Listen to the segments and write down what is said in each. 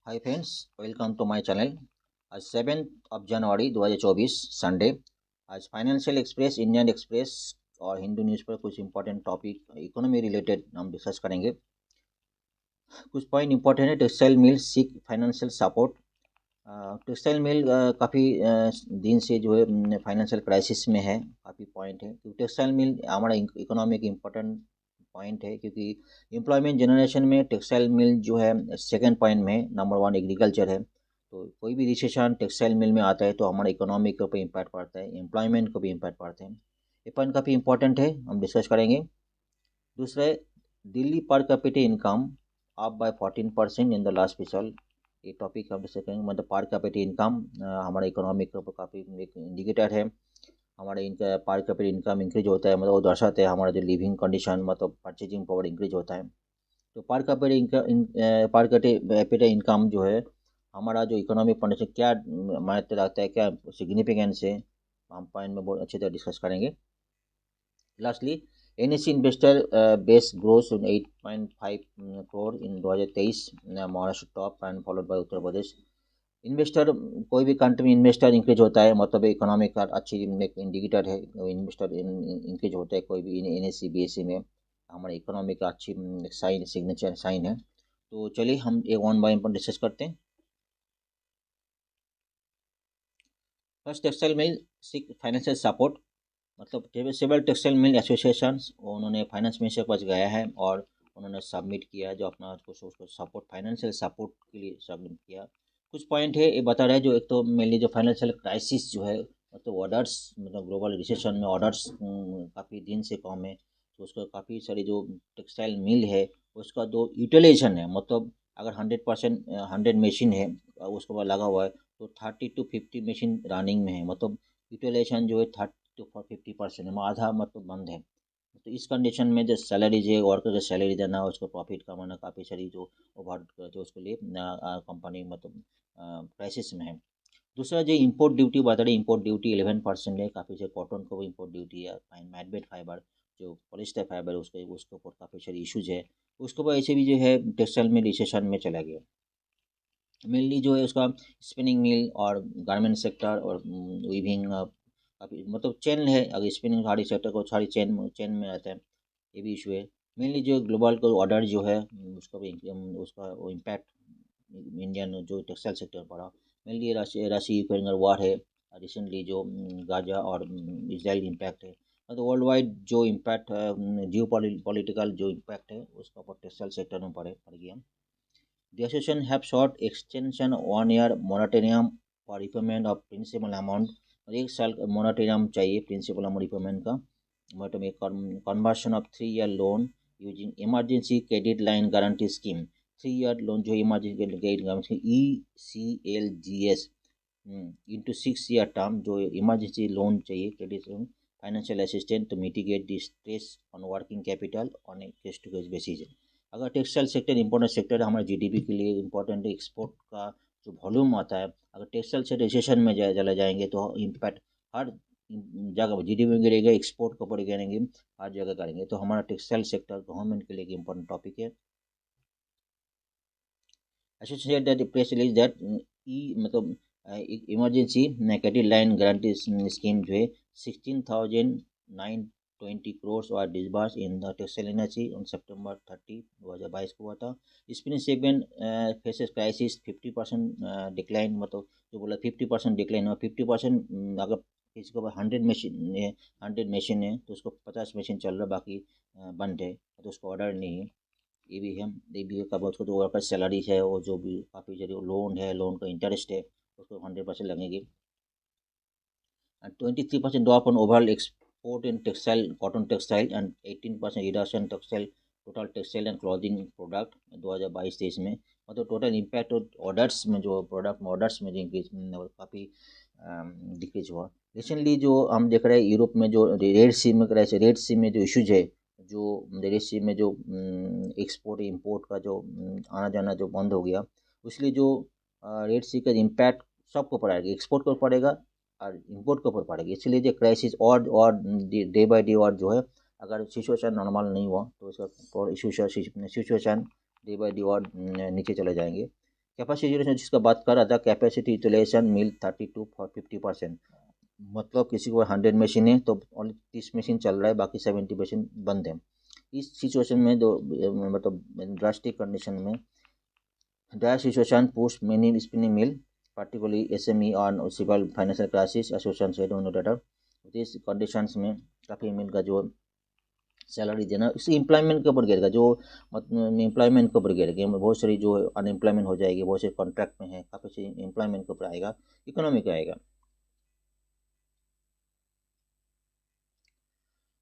Hi friends, welcome to my channel. आज 7 जनवरी 2024 Sunday. आज फाइनेंशियल एक्सप्रेस, इंडियन एक्सप्रेस और हिंदू न्यूज़ पर कुछ इंपॉर्टेंट टॉपिक इकोनॉमी रिलेटेड हम डिस्कस करेंगे। कुछ पॉइंट इंपॉर्टेंट है। Textile mill seek financial support. Textile mill काफ़ी दिन से जो है फाइनेंशियल क्राइसिस में है। काफ़ी पॉइंट है क्योंकि टेक्सटाइल मिल हमारा इकोनॉमी का इम्पोर्टेंट पॉइंट है, क्योंकि एम्प्लॉयमेंट जनरेशन में टेक्सटाइल मिल जो है सेकंड पॉइंट में, नंबर वन एग्रीकल्चर है। तो कोई भी रिसेशन टेक्सटाइल मिल में आता है तो हमारा इकोनॉमी के ऊपर इम्पैक्ट पड़ता है, एम्प्लॉयमेंट को भी इम्पैक्ट पड़ता है। ये पॉइंट काफ़ी इंपॉर्टेंट है, हम डिस्कस करेंगे। दूसरा है दिल्ली पर capita income up by 14% in the last फिसल। ये टॉपिक हम डिस्कस करेंगे। मतलब पर कैपिटा इनकम हमारे इकोनॉमी के ऊपर काफ़ी एक इंडिकेटर है। हमारे इनका पर कैपिटा इनकम इंक्रीज होता है, मतलब वो दर्शाते हैं हमारा जो लिविंग कंडीशन, मतलब परचेजिंग पावर इंक्रीज होता है। तो पर कैपिटा इनकम जो है हमारा जो इकोनॉमिक कंडीशन क्या मायने रखता है, क्या सिग्निफिकेंस है, हम पॉइंट में बहुत अच्छी तरह डिस्कस करेंगे। Lastly NSE investor base grows 8.5 crore in 2023, Maharashtra top and followed by Uttar Pradesh. Investor, कोई भी कंट्री में इन्वेस्टर इंक्रीज होता है, मतलब इकोनॉमिक का अच्छी एक इंडिकेटर है। इन्वेस्टर इंक्रीज होता है कोई भी NSE BSE में, हमारे इकोनॉमी का अच्छी साइन, सिग्नेचर साइन है। तो चलिए हम एक वन बाय वन डिस्कस करते हैं। First, textile mill seek financial support. मतलब सेवरल टेक्सटाइल मिल एसोसिएशंस, उन्होंने फाइनेंस मिनिस्टर के पास गया है और उन्होंने सबमिट किया जो अपना उसको सपोर्ट, फाइनेंशियल सपोर्ट के लिए सबमिट किया। कुछ पॉइंट है ये बता रहा है। जो एक तो मेनली जो फाइनेंशियल क्राइसिस जो है, मतलब ऑर्डर्स, मतलब ग्लोबल रिसेशन में ऑर्डर्स काफ़ी दिन से कम है। तो उसका काफ़ी सारी जो टेक्सटाइल मिल है उसका जो यूटिलाइजेशन है, मतलब अगर 100% 100 मशीन है उसके बाद लगा हुआ है, तो 30 to 50 मशीन रनिंग में है। मतलब यूटिलाइजेशन जो है 30 to 50% है, आधा मतलब बंद है। तो इस कंडीशन में जो सैलरीज है, वर्कर का सैलरी देना, उसको प्रॉफिट कमाना, काफ़ी सारी जो ओवर जो उसके लिए कंपनी मतलब क्राइसिस में है। दूसरा जो इंपोर्ट ड्यूटी बता रहे, इंपोर्ट ड्यूटी 11% है। काफ़ी से कॉटन को भी इंपोर्ट ड्यूटी है, मैडमेड फाइबर जो पॉलिस्टर फाइबर है उसके ऊपर काफ़ी सारी इशूज़ है। उसके बाद ऐसे भी जो है टेक्सटाइल में रिसेशन में चला गया। मेनली जो है उसका स्पिनिंग मिल और गारमेंट सेक्टर और वीविंग, काफ़ी मतलब चेन है। अगर स्पिनिंग साड़ी सेक्टर को सारी चेन चेन में रहता है, ये भी इशू है। मेनली जो ग्लोबल को ऑर्डर जो है उसका भी उसका वो इम्पैक्ट इंडियन जो टेक्सटाइल सेक्टर पड़ा। मेनली रशिया यूक्रेन का वार है, रिसेंटली जो गाजा और इसराइल इम्पैक्ट है। मतलब वर्ल्ड वाइड जो इम्पैक्ट है, जियो पॉलिटिकल जो इम्पैक्ट है उसका ऊपर टेक्सटाइल सेक्टर में पड़ गया। The association have sought extension 1 year moratorium for repayment of principal amount। और 1 साल का मोराटोरियम चाहिए प्रिंसिपल अमाउंट रिपेमेंट का। बट में conversion of 3 year loan using emergency credit line guarantee scheme. 3 year loan जो emergency credit guarantee ECLGS into 6 year term, जो emergency loan चाहिए credit loan, financial assistant to mitigate the stress on working capital on a case to case basis. अगर textile sector important sector है, हमारे GDP के लिए important है। Export का जो वॉल्यूम आता है, अगर टेक्सटाइल से रिसेशन में चला जाएंगे तो इम्पैक्ट हर जगह GDP में गिरेगा, एक्सपोर्ट के ऊपर गिरेंगे, हर जगह करेंगे। तो हमारा टेक्सटाइल सेक्टर गवर्नमेंट के लिए एक इंपॉर्टेंट टॉपिक है। Associated that the press release that मतलब emergency credit line guarantee scheme जो है 16,920 और disburse in the textile industry on September 30, 2022 को हुआ था। Spinning segment faces crisis 50% decline, मतलब जो बोला 50% डिक्लाइन और 50% अगर किसी के पास 100 मशीन है तो उसको 50 मशीन चल रहा है, बाकी बंद है, तो उसको ऑर्डर नहीं है। ये भी है। ये भी कब उसको जो वर्कर सैलरी है, वो जो भी काफ़ी जो लोन है, लोन का इंटरेस्ट है उसको 100% लगेगी। and 23% drop on overall export in textile, cotton textile and 18% reduction textile, total textile and clothing product 2022-23 में। मतलब टोटल इम्पैक्ट ऑर्डर्स में, जो प्रोडक्ट में ऑर्डर्स में जो इंक्रीज काफ़ी डिक्रीज हुआ। रिसेंटली जो हम देख रहे हैं यूरोप में जो रेड सी में रेड सी में जो इशूज है, जो रेड सी में जो एक्सपोर्ट इंपोर्ट का जो आना जाना जो बंद हो गया, इसलिए जो रेड सी का इम्पैक्ट सबको पड़ेगा, एक्सपोर्ट को पड़ेगा और इम्पोर्ट के ऊपर पड़ेगी। इसलिए जो क्राइसिस और डे बाई डे और जो है, अगर सिचुएशन नॉर्मल नहीं हुआ तो इसका सिचुएशन डे बाई डे और नीचे चले जाएंगे। कैपेसिटी जिसका बात कर रहा था, कैपेसिटी यूटिलाइजेशन मिल 32 to 50%। मतलब किसी को 100 मशीन है तो ओनली 30 मशीन चल रहा है, बाकी 70 मशीन बंद है। इस सिचुएशन में मतलब ड्रास्टिक कंडीशन में dry situation post many spinning mill particularly SME और सिविल फाइनेंशियल क्राइसिस एसोसिएशन से दोनों डाटा। इस कंडीशंस में काफ़ी मिल का जो सैलरी देना इसी एम्प्लॉयमेंट के ऊपर गिरेगा, जो मतलब एम्प्लॉयमेंट के ऊपर गिरेगा। बहुत सारी जो अनएम्प्लॉयमेंट हो जाएगी, बहुत से कॉन्ट्रैक्ट में है, काफ़ी सारी एम्प्लॉयमेंट के ऊपर आएगा, इकोनॉमी का आएगा।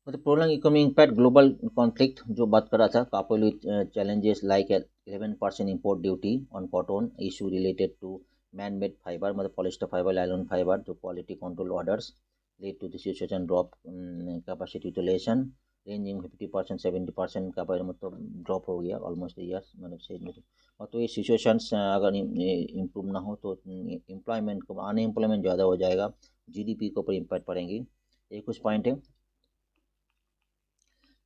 मतलब prolong economic impact global conflict जो बात कर रहा था, coupled with challenges like 11% import duty on cotton issue related to man-made fiber, मतलब polyester fiber, nylon fiber, जो quality control orders lead to the situation drop capacity utilization ranging 50% 70% का मतलब drop हो गया ऑलमोस्ट ईयर्स, मतलब से और तो ये सिचुएशंस अगर इम्प्रूव ना हो तो एम्प्लॉयमेंट को अनएम्प्लॉयमेंट ज़्यादा हो जाएगा, जीडीपी के ऊपर इम्पैक्ट पड़ेंगी। ये कुछ पॉइंट है,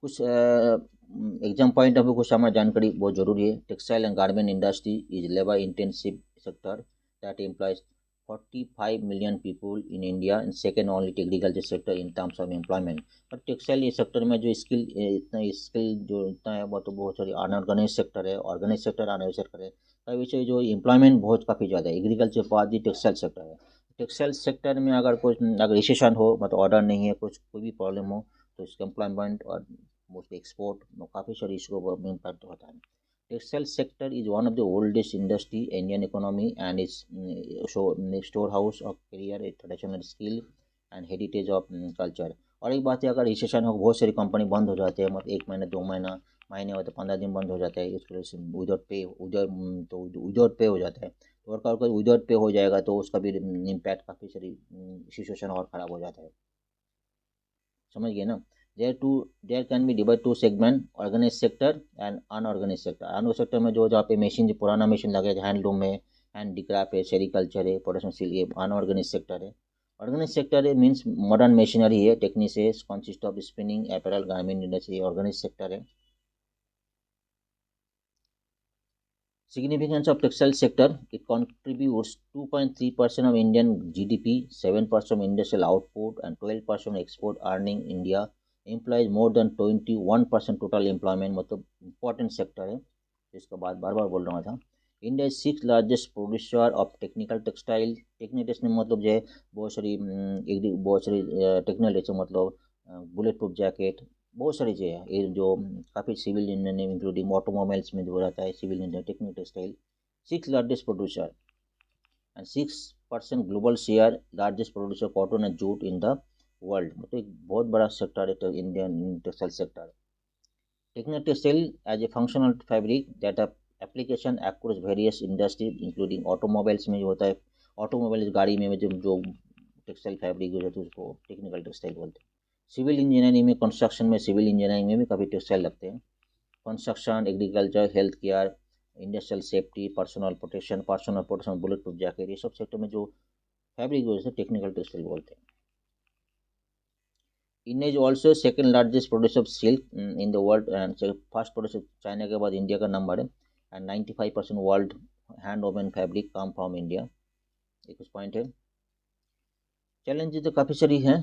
कुछ एग्जाम पॉइंट ऑफ व्यू कुछ हमारी जानकारी बहुत जरूरी है। Textile and garment industry is labour intensive sector that employees 45 million people in India and second only to agriculture sector in terms of employment। पर टेक्सटाइल ये सेक्टर में जो स्किल इतना स्किल जो इतना है वो तो बहुत सारी अनऑर्गेनाइज सेक्टर है, ऑर्गेनाइज सेक्टर अनऑर्गेनाइज सेक्टर है। तो वैसे जो एम्प्लॉयमेंट बहुत काफ़ी ज़्यादा है, एग्रीकल्चर बाद ही टेक्सटाइल सेक्टर है। टेक्सटाइल सेक्टर में अगर कुछ अगर रिसेशन हो, मतलब ऑर्डर नहीं है, कुछ कोई भी प्रॉब्लम हो, तो इसका एम्प्लॉयमेंट और मोस्टली एक्सपोर्ट काफ़ी सारी इशू को इम्पैक्ट होता है। Textile sector is one of the oldest industry Indian economy and is storehouse of career, traditional skill and heritage of culture। और एक बात है, अगर रिसेशन हो बहुत सारी कंपनी बंद हो जाते हैं, मतलब 1 महीना 2 महीना महीने हो तो 15 दिन बंद हो जाता है, इस वजह से विदाउट पे विदाउट पे हो जाता है। तो वर्कर का विदाउट पे हो जाएगा तो उसका भी इम्पैक्ट काफ़ी सारी सिचुएशन और ख़राब हो जाता है, समझ गए ना। there can be divided two segment, organized sector and unorganized sector। Unorganised sector में जो जहाँ पे मशीन जो पुराना मशीन लगे, हैंडलूम है, हैंडीक्राफ्ट है, सेरिकल्चर है, प्रोडक्शन स्किल, ये अनऑर्गेनाइज सेक्टर है। ऑर्गेनाइज सेक्टर है मीन्स मॉडर्न मशीनरी है, techniques consist of spinning apparel garment industry, organise sector है। Significance of textile sector, it contributes 2.3% of Indian GDP, 7% of industrial output and 12% export earning। India employs more than 21% total employment, मतलब important sector है, जिसका बात बार बार बोल रहा था। India is 6th largest producer of technical textile. Technical textile मतलब जो है बहुत सारी टेक्निकल टेक्सटाइल मतलब बुलेट प्रूफ जैकेट, बहुत सारी चीज़ें हैं ये जो काफ़ी सिविल इंजीनियरिंग इंक्लूडिंग ऑटोमोबाइल्स में जो रहता है, civil engineer, technical textile 6th largest producer and 6% global share, largest producer cotton and jute in the world. मतलब एक बहुत बड़ा सेक्टर है Indian textile sector. Technical textile as a functional fabric that application across various industry including automobiles में जो होता है, automobile गाड़ी में जो टेक्सटाइल फैब्रिक जो होता है उसको टेक्निकल टेक्सटाइल बोलते हैं। सिविल इंजीनियरिंग में, कंस्ट्रक्शन में, सिविल इंजीनियरिंग में भी काफ़ी टेक्सटाइल लगते हैं। Construction, agriculture, health care, industrial safety, personal protection, bullet proof jacket, ये सब सेक्टर में जो फैब्रिक यूज है टेक्निकल टेक्सटाइल बोलते हैं। India is also second largest producer of silk in the world and first producer China के बाद India का नंबर है। And 95% world hand woven fabric come from India. ये कुछ पॉइंट है। चैलेंजेस तो काफ़ी सारी हैं।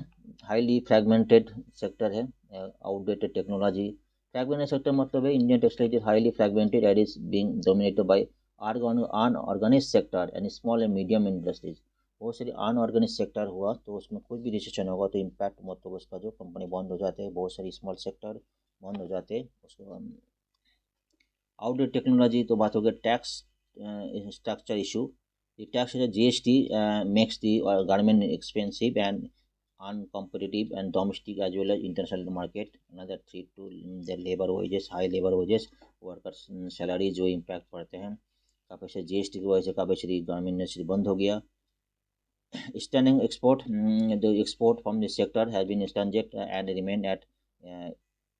हाईली फ्रैगमेंटेड सेक्टर है, आउटडेटेड टेक्नोलॉजी। फ्रैगमेंटेड सेक्टर मतलब है Indian textile is highly fragmented and is being dominated by unorganised sector and small and medium industries. बहुत सारी अनऑर्गेनाइज्ड सेक्टर हुआ तो उसमें कोई भी रिसेशन होगा तो इम्पैक्ट मतलब उसका जो कंपनी बंद हो जाते हैं, बहुत सारी स्मॉल सेक्टर बंद हो जाते हैं उसको। आउटडेटेड टेक्नोलॉजी तो बात हो गया। Tax structure issue, the tax is a GST makes the garment expensive and uncompetitive and domestic as well as international market। Another threat to the labor wages, high labor wages, workers salary जो impact पड़ते हैं। काफ़ी से GST की वजह से काफ़ी सारी गारमेंट इंडस्ट्री बंद हो गया। Stunning export, the export from the sector has been stagnant and remained at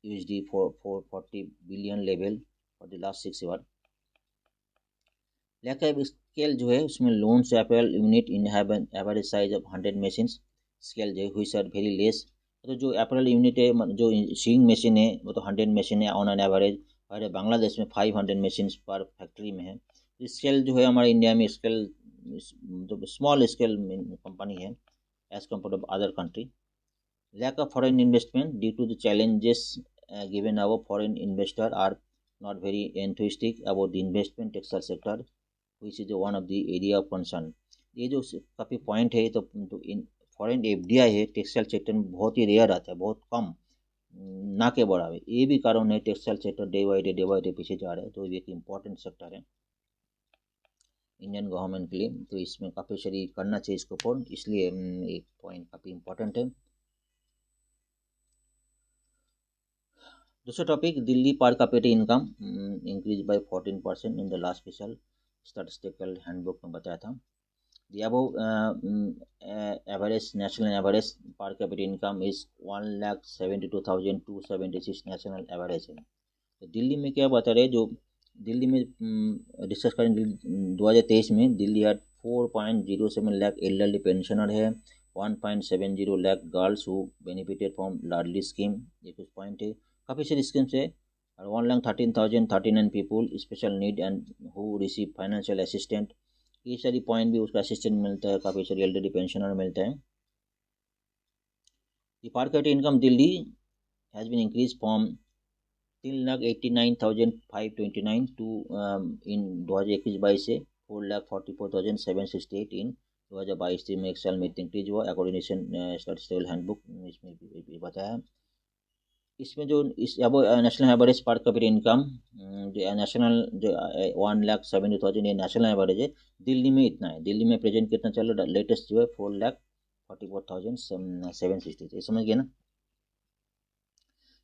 USD 440 billion level for the last 6 years। Lack of scale जो है उसमें लोन से apparel unit in have an average size of 100 machines, scale जो है हुई sir very less. तो जो apparel unit है जो सीइंग मशीन है वो तो 100 मशीन है ऑन एन एवरेज, और बांग्लादेश में 500 मशीन्स पर फैक्ट्री में है। स्केल जो है हमारे इंडिया में स्केल जो स्मॉल स्केल कंपनी है as compare to other country. Lack of foreign investment due to the challenges given our foreign investor are not very enthusiastic about the investment textile sector which is one of the area of concern. ये जो काफ़ी point है तो इन foreign FDI है textile sector में बहुत ही rare आता है, बहुत कम, ना के बराबर। ये भी कारण है textile sector day by day पीछे जा रहा है। तो ये एक इम्पॉर्टेंट सेक्टर है इंडियन गवर्नमेंट के लिए, तो इसमें काफ़ी सारी करना चाहिए इसको ऊपर, इसलिए एक पॉइंट काफ़ी इम्पोर्टेंट है। दूसरा टॉपिक, दिल्ली पर capita income increase by 14% in the last special statistical handbook में बताया था। The above average national average per capita income is 1,72,276 national average है। तो दिल्ली में क्या बता रहे, जो दिल्ली में डिस्कस करें 2023 में Delhi had 4.07 lakh elderly pensioner है, 1.70 lakh girls who benefited from Ladli scheme, ये कुछ पॉइंट है। काफ़ी सारी स्कीम्स है, और 1,13,039 people special need and who receive financial assistant, ये सारी पॉइंट भी उसका असिस्टेंट मिलता है, काफ़ी सारी एल्डरली पेंशनर मिलता है। The per capita income Delhi has been increase from 3,89,529 to in 2021-22 से 4,44,768 इन 2022 में एक साल में इंक्रीज हुआ अकॉर्डिंग स्टैटिस्टिकल हैंडबुक, इसमें भी बताया। इसमें जो इस नेशनल एवरेज पर कैपिटा इनकम जो नेशनल जो 1,70,000 ये नेशनल एवरेज है, दिल्ली में इतना है। दिल्ली में प्रेजेंट कितना चल रहा है, लेटेस्ट जो है 4,44,760, समझ गए ना।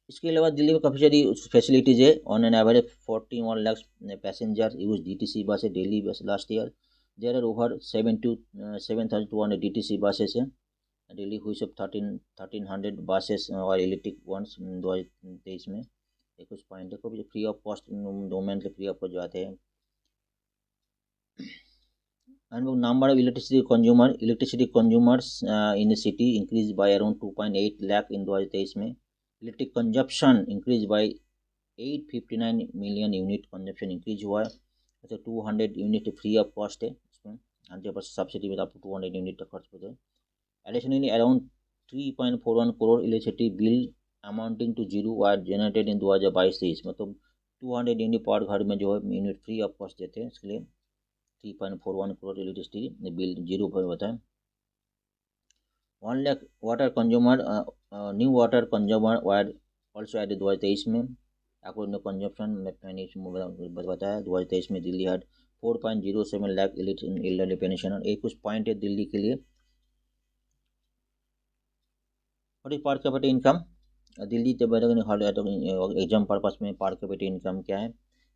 इसके अलावा दिल्ली में काफ़ी सारी फैसिलिटीज़ है। On an average 41 lakh passenger use DTC bus है daily bus last year. There are over 7,200 DTC buses है डेली, हुई सब 1300 बसेस और इलेक्ट्रिक वंस 2023 में। एक कुछ पॉइंट है, कभी फ्री ऑफ कॉस्ट डोमेन के फ्री ऑफ कॉस्ट जो आते हैं। And number of electricity consumers in the city increase by around 2.8 lakh in 2023 में। Electric consumption increase by 859 million unit consumption increase हुआ है। अच्छा 200 यूनिट फ्री ऑफ कॉस्ट है, इसमें 100% सब्सिडी में आपको 200 यूनिट तक खर्च होता है। Additionally, around 3.41 crore electricity bill amounting to zero are generated in 2022-23, मतलब 200 यूनिट पर घर में जो है यूनिट फ्री ऑफ कॉस्ट देते हैं, इसके लिए 3.41 करोड़ इलेक्ट्रिसिटी बिल जीरो पर होता है। 1 lakh water consumer new water consumer were also added 2023 में अकॉर्डिंग टू कंजप्शन में बताया। 2023 में Delhi had 4.07 lakh elderly pensioner. एक कुछ पॉइंट है दिल्ली के लिए। और ये per capita income Delhi exam purpose में पर कैपिटा इनकम क्या है।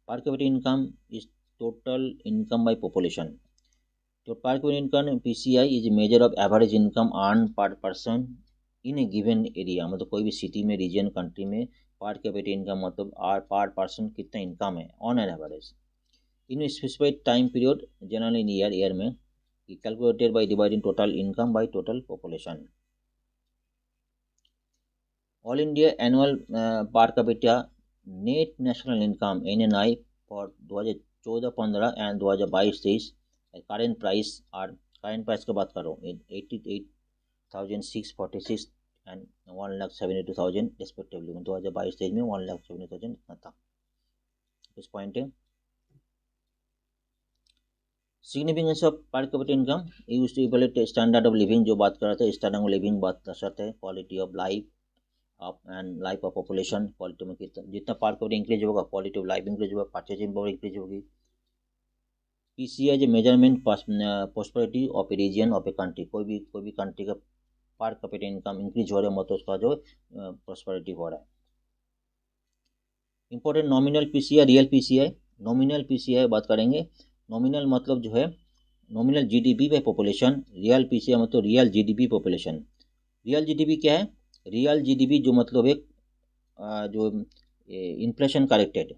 Per capita income is total income by population. तो per capita income PCI is measure of average income earn per person in a given area, मतलब कोई भी city में reason country में per capita income मतलब पर पर्सन कितना income है on an average in specified time period, generally in year में, calculated by dividing total income by total population. All India annual per capita net national income NNI for 2014-15 and 2022-23 current price की बात करो 88,646 and 1,72,000 respectively. 2022-23 में 1,72,000 इतना था। इस point है significance of per capita income used to evaluate standard of living, जो बात कर रहा था स्टैंडर्ड ऑफ लिविंग बात कर सकते हैं, quality of life and life of population. Quality में कितना जितना पर कैपिटा इंक्रीज होगा क्वालिटी ऑफ लाइफ इंक्रीज होगा, परचेजिंग पावर इंक्रीज होगी। PCI जो measurement prosperity of a region of a country, कोई भी कंट्री का पर कैपिटा इनकम इंक्रीज हो रहा है मतलब उसका जो प्रॉस्पेरिटी हो रहा है। Important nominal PCI real PCI। Nominal PCI बात करेंगे। नॉमिनल मतलब जो है nominal GDP by population, real PCI मतलब real GDP population. Real GDP क्या है, रियल GDP जो मतलब एक जो इन्फ्लेशन करेक्टेड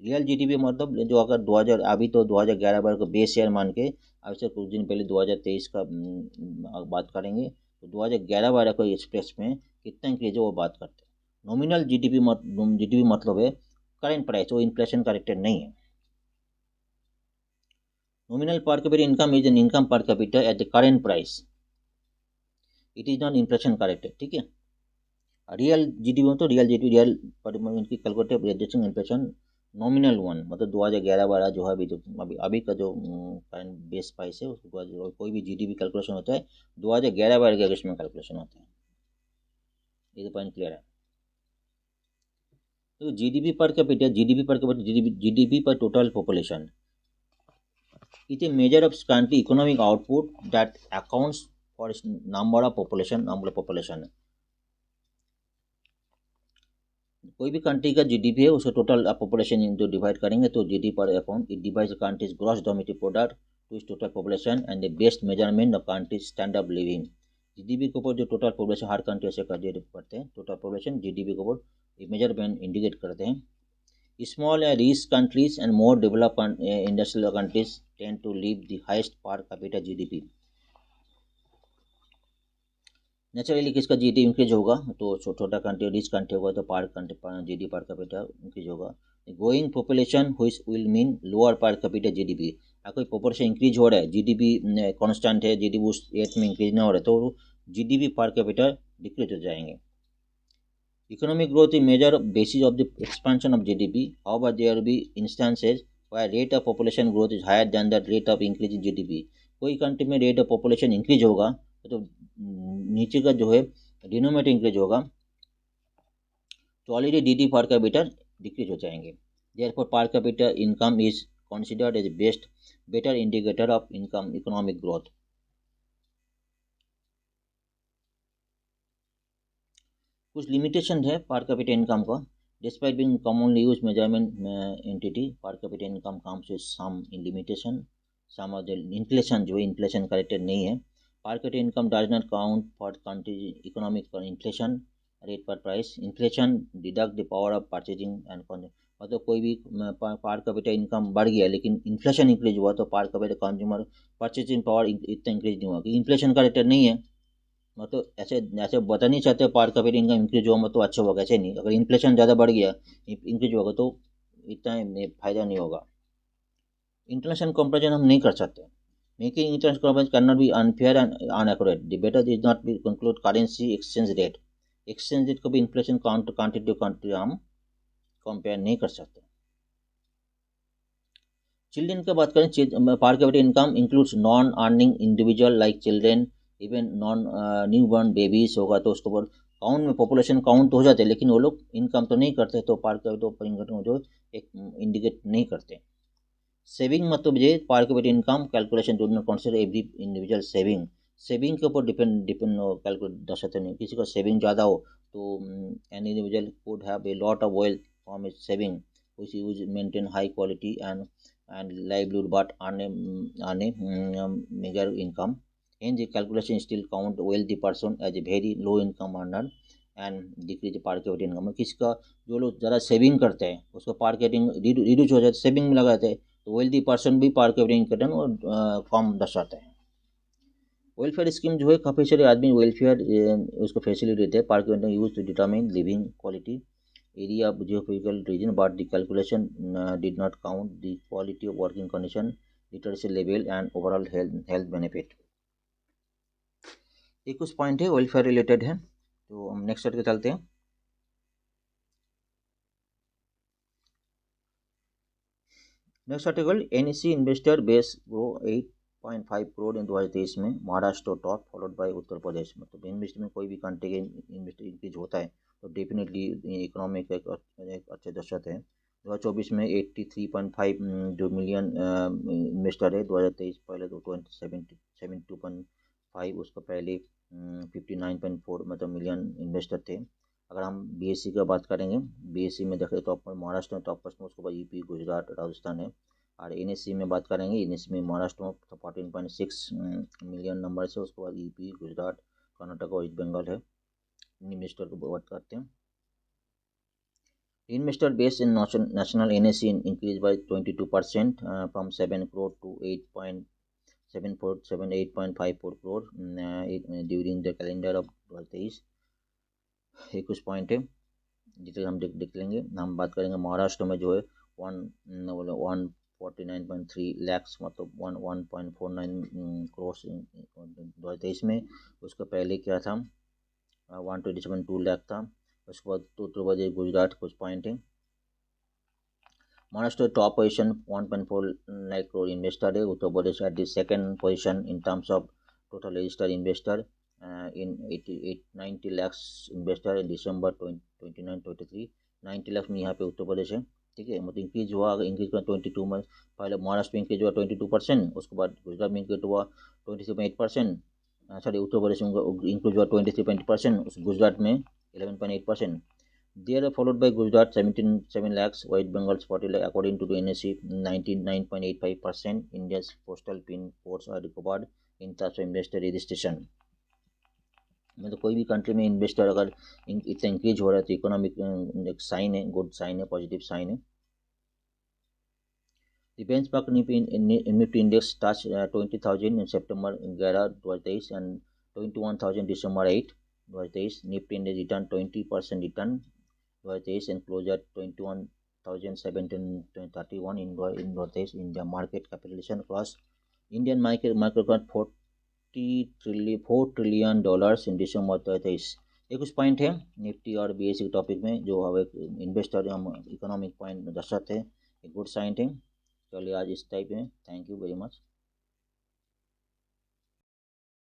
रियल GDP मतलब जो अगर 2000 अभी तो 2011-12 को बेस ईयर मान के, अब से कुछ दिन पहले 2023 का बात करेंगे तो 2011-12 को एक्सप्रेस में कितना इंक्रीज है वो बात करते हैं। नॉमिनल GDP मतलब है करेंट प्राइस, वो इन्फ्लेशन करेक्टेड नहीं है। Nominal per capita income is an income per capita at the current price. It is not inflation corrected, ठीक है। रियल जीडीपी में तो रियल जीडीपी रियल इनकी calculated adjusting inflation nominal one, मतलब 2011-12 जो है अभी जो अभी का जो करंट बेस प्राइस है उसके बाद कोई भी जीडीपी कैलकुलेशन होता है 2011-12 के अगस्त में कैलकुलेशन होता है। ये तो पॉइंट क्लियर है। तो जीडीपी पर कैपिटा जीडीपी पर total population it is a measure of country economic output that accounts for its number of population। कोई भी कंट्री का जीडीपी है उसका टोटल पॉपुलेशन जो डिवाइड करेंगे तो GDP per account it divides the country's gross domestic product to its total population and the best measurement of country's standard of living. GDP के ऊपर जो टोटल पॉपुलेशन हर country से करते हैं टोटल पॉपुलेशन जीडीपी के ऊपर मेजरमेंट इंडिकेट करते हैं। Small and rich countries and more developed industrial countries tend to live the highest per capita GDP। Naturally किसका जीडीपी इंक्रीज होगा तो छोटा कंट्री रिच कंट्री होगा तो जीडीपी पर कैपिटा इंक्रीज होगा। Going population which will mean lower per capita GDP. अगर कोई population increase हो रहा है जीडीपी कांस्टेंट है जीडीपी उस रेट में इंक्रीज नहीं हो रहा है तो जीडीपी पर कैपिटा डिक्रीज हो जाएंगे। Economic growth is measure basis of the expansion of GDP. However, there will be instances where rate of population growth is higher than the rate of increase in GDP। कोई country में rate of population increase होगा तो नीचे का जो है denominator increase होगा तो already GDP per capita decrease हो जाएंगे। Therefore per capita income is considered as best better indicator of income economic growth. कुछ लिमिटेशन है पर कैपिटा इनकम का। Despite being commonly use measurement entity per capita income comes with some limitation. Some of the inflation जो inflation corrected नहीं है। Per capita income does not count for country economic inflation rate per price. Inflation deduct the power of purchasing and मतलब कोई भी पर capita income बढ़ गया लेकिन इन्फ्लेशन इंक्रीज हुआ तो per capita consumer purchasing power इतना इंक्रीज नहीं हुआ कि इन्फ्लेशन करेक्टेड नहीं है। मतलब ऐसे ऐसे बता नहीं चाहते पर कैपिटा इनकम इंक्रीज होगा तो अच्छा होगा, ऐसे नहीं। अगर इन्फ्लेशन ज़्यादा बढ़ गया इंक्रीज होगा तो इतना फायदा नहीं होगा। इंटरनेशनल कंपेरिजन हम नहीं कर सकते। Making international comparison can not be unfair and inaccurate. The better is not be conclude currency exchange rate. Exchange rate को भी इन्फ्लेशन कंट्री टू कंट्री हम कंपेयर नहीं कर सकते। चिल्ड्रेन की बात करें per capita income includes non earning individual like children even non new born babies होगा तो उसके ऊपर काउंट में पॉपुलेशन काउंट हो जाते हैं लेकिन वो लोग इनकम तो नहीं करते तो पर कैपिटा इनकम जो एक इंडिकेट नहीं करते। सेविंग मतलब ये per capita income calculation do not consider every individual saving. Saving के ऊपर डिपेंड कैलकुलेट दर्शाते नहीं। किसी का सेविंग ज़्यादा हो तो an individual could have a lot of wealth from is saving which use maintain high quality and livelihood but earn a meager income। Hence, the calculation still count wealthy person as a very low income earner and decrease per capita income। किसका जो लोग ज़्यादा saving करते हैं उसका per capita reduce हो जाता है सेविंग में लगाते हैं तो वेल्दी पर्सन भी पर कैपिटा इनकम और कम दर्शाता है। वेलफेयर स्कीम जो है काफ़ी सारे आदमी वेलफेयर उसको फैसिलिटी देते हैं per capita use to determine living quality area of geographical region but the calculation did not count the quality of working condition literacy level and overall health benefit। ये कुछ पॉइंट है welfare related है तो हम next के चलते हैं। Next article NEC investor base grow 8.5 crore in 2023 में Maharashtra top followed by Uttar Pradesh. मतलब इन्वेस्ट में कोई भी कंट्री के इन्वेस्ट इंक्रीज होता है तो डेफिनेटली इकोनॉमिक एक अच्छे दशक है। 2024 में 83.5 जो मिलियन इन्वेस्टर है। 2023 पहले तो 72.5 उसका पहले 59.4 मतलब मिलियन इन्वेस्टर थे। अगर हम बीएससी का बात करेंगे बीएससी में देखें तो महाराष्ट्र में टॉप फर्स्ट में उसके बाद यूपी गुजरात राजस्थान है। और एनएससी में बात करेंगे एनएससी में महाराष्ट्र में 14.6 मिलियन नंबर से उसके बाद यूपी गुजरात कर्नाटक और वेस्ट बंगाल है। इन्वेस्टर को बात करते हैं। Investor base in national NSC increase by 22% from 7 crore to 8.54 crore during the calendar of 2023। ये कुछ पॉइंट है डिटेल हम देख लेंगे। हम बात करेंगे महाराष्ट्र में जो है 1 49.3 लैक्स, मतलब 1.49 करोड़ 2023 में। उसका पहले क्या था, 127.2 लाख था। उसके बाद उत्तर प्रदेश, गुजरात कुछ पॉइंट है। Maharashtra top position, 1.4 lakh crore investor है। Uttar Pradesh at the second position in terms of total registered investor, in 90 lakhs investor in December 29-23। 90 lakh में यहाँ पे उत्तर प्रदेश है, ठीक है। मतलब इंक्रीज हुआ, अगर इंक्रीज का 22 में, पहले महाराष्ट्र में इंक्रीज हुआ 22%, उसके बाद गुजरात में इंक्रीज हुआ 23.8%, सॉरी उत्तर प्रदेश में इंक्रीज हुआ 23.8%, गुजरात में 11.8%। They are followed by Gujarat 17 lakhs, West Bengal 40 lakhs, according to the NSE 99.85%. India's postal pin codes are recovered in terms of investor registration। मतलब कोई भी कंट्री में इन्वेस्टर अगर इतना इंक्रीज हो रहा है तो इकोनॉमिक एक साइन है, गुड साइन है, पॉजिटिव साइन है। The benchmark Nifty index touched 20,000 in September 11, 2023 and 21,000 December 8, 2023। Nifty index return 20% return 2023 and closed at 21,731 in 2023। India market capitalization across Indian market got $4 trillion in December 2023। ये कुछ point है Nifty और BSc topic में जो हमें investor हम economic point दर्शाते हैं, एक गुड साइन है। चलिए आज इस टाइप में, थैंक यू वेरी मच।